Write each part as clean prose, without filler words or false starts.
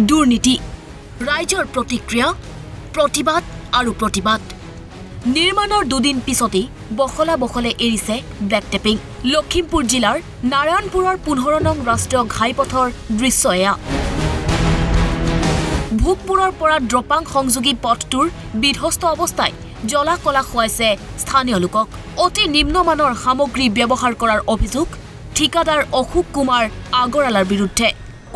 দুৰ্নীতি ৰাইজৰ প্ৰতিক্ৰিয়া প্ৰতিবাদ আৰু প্ৰতিবাদ নিৰ্মাণৰ দুদিন পিছতেই বখলা বখলে এৰিছে ব্লেক টেপিং লখিমপুৰ জিলাৰ নাৰায়ণপুৰৰ 15 নং ৰাষ্ট্ৰীয় ঘাইপথৰ দৃশ্য এয়া ভোগপুৰৰ পৰা দ্ৰপাং সংযোগী পথটোৰ বিধ্বস্ত অৱস্থায় জ্বলা কলা খুৱাইছে স্থানীয় লোকক অতি নিম্নমানৰ সামগ্ৰী ব্যৱহাৰ কৰাৰ অভিযোগ ঠিকাদাৰ অশোক কুমাৰ আগৰৱালাৰ বিৰুদ্ধে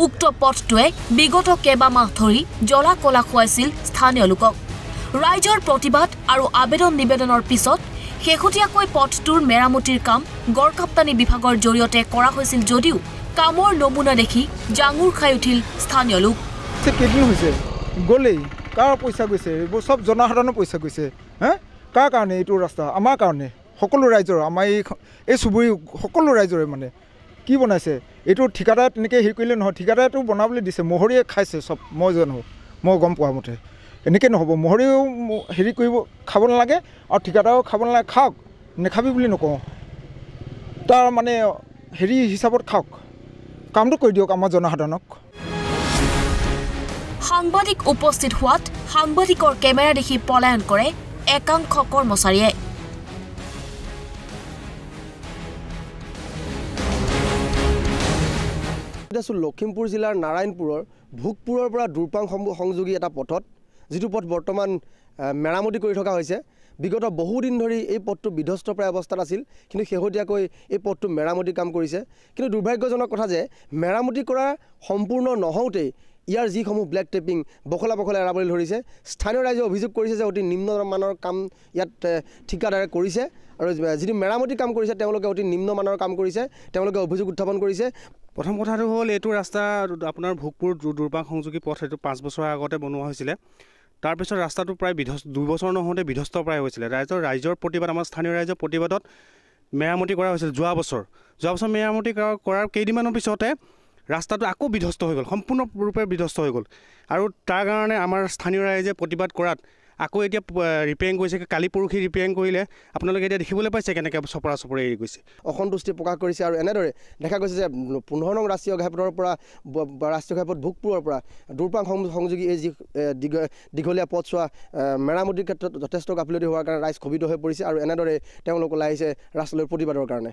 উক্ত পথটোৱে বিগত কেইবামাহ ধৰি জ্বলা কলা খুৱাইছিল স্থানীয় লোকক ৰাইজৰ প্ৰতিবাদ আৰু আবেদন নিবেদনৰ পিছত শেহতীয়াকৈ পথটোৰ মেৰামতিৰ কাম গড়কাপ্তানি বিভাগৰ জৰিয়তে কৰা হৈছিল যদিও কামৰ নমুনা দেখি জাঙুৰ খাই উঠিল স্থানীয় লোক কেইদিন হৈছে গলেই কাৰ পইচা গৈছে এইবোৰ সব জনসাধাৰণৰ পইচা গৈছে কাৰ কাৰণে এইটো ৰাস্তা আমাৰ কাৰণে সকলো ৰাইজৰ আমাৰ এই চুবুৰী সকলো ৰাইজৰে মানে কি বনাইছে এইটো ঠিকাদাৰ তেনেকৈ হেৰি কৰিলে নহয় ঠিকাদাৰেতো বনাবলৈ দিছে মহৰীয়ে খাইছে সব মই জানো মই গম পোৱা মতে এনেকৈ নহ'ব মহৰীয়েও হেৰি কৰিব খাব নালাগে আৰু ঠিকাদাৰেও খাব নালাগে খাওক নেখাবি বুলি নকওঁ তাৰ মানে হেৰি হিচাপত খাওক কামটো কৰি দিয়ক আমাৰ জনসাধাৰণক সাংবাদিক উপস্থিত হোৱাত সাংবাদিকৰ কেমেৰা দেখি পলায়ন কৰে একাংশ কৰ্মচাৰীয়ে লখিমপুৰ জিলাৰ নাৰায়ণপুৰৰ ভোগপুৰৰ পৰা দ্ৰপাং সংযোগী এটা পথত যিটো পথ বৰ্তমান মেৰামতি কৰি থকা হৈছে বিগত বহুদিন ধৰি এই পথটো বিধ্বস্ত প্ৰায় অৱস্থাত আছিল কিন্তু শেহতীয়াকৈ এই পথটো মেৰামতি কাম কৰিছে কিন্তু দুৰ্ভাগ্যজনক কথা যে মেৰামতি কৰা সম্পূৰ্ণ নহওঁতেই ইয়াৰ যিসমূহ ব্লেক টেপিং বখলা বখলা এৰাবলৈ ধৰিছে স্থানীয় ৰাইজে অভিযোগ কৰিছে যে অতি নিম্নমানৰ কাম ইয়াত ঠিকাদাৰে কৰিছে আৰু যিটো মেৰামতি কাম কৰিছে তেওঁলোকে অতি নিম্নমানৰ কাম কৰিছে তেওঁলোকে অভিযোগ উত্থাপন কৰিছে প্ৰথম কথাটো হ'ল এইটো ৰাস্তা আপোনাৰ ভোগপুৰ দ্ৰপাং সংযোগী পথ এইটো 5 বছৰ আগতে বনোৱা হৈছিলে তাৰপিছত ৰাস্তাটো প্ৰায় 2 বছৰ নহওঁতে বিধ্বস্ত প্ৰায় হৈছিলে ৰাইজৰ প্ৰতিবাদ আমাৰ স্থানীয় ৰাইজৰ প্ৰতিবাদত মেৰামতি কৰা হৈছিল যোৱা বছৰ মেৰামতি কৰাৰ কেইদিনমানৰ পিছতে ৰাস্তাটো আকৌ বিধ্বস্ত হৈ গ'ল সম্পূৰ্ণৰূপে বিধ্বস্ত হৈ গ'ল আৰু তাৰ কাৰণে আমাৰ স্থানীয় ৰাইজে প্ৰতিবাদ কৰাত আকৌ এতিয়া ৰিপেয়াৰিং কৰিছে কালি পৰহি ৰিপেয়াৰিং কৰিলে আপোনালোকে এতিয়া দেখিবলৈ পাইছে কেনেকৈ চপৰা এৰি গৈছে অসন্তুষ্টি প্ৰকাশ কৰিছে আৰু এনেদৰে দেখা গৈছে যে 15 নং ৰাষ্ট্ৰীয় ঘাইপথৰ পৰা ৰাষ্ট্ৰীয় ঘাইপথ ভোগপুৰৰ পৰা দ্ৰপাং সংযোগী এই যি দীঘলীয়া পথছোৱা মেৰামতিৰ ক্ষেত্ৰত যথেষ্ট গাফিলতি হোৱাৰ কাৰণে ৰাইজ ক্ষোভিত হৈ পৰিছে আৰু এনেদৰে তেওঁলোক ওলাই আহিছে ৰাস্তালৈ প্ৰতিবাদৰ কাৰণে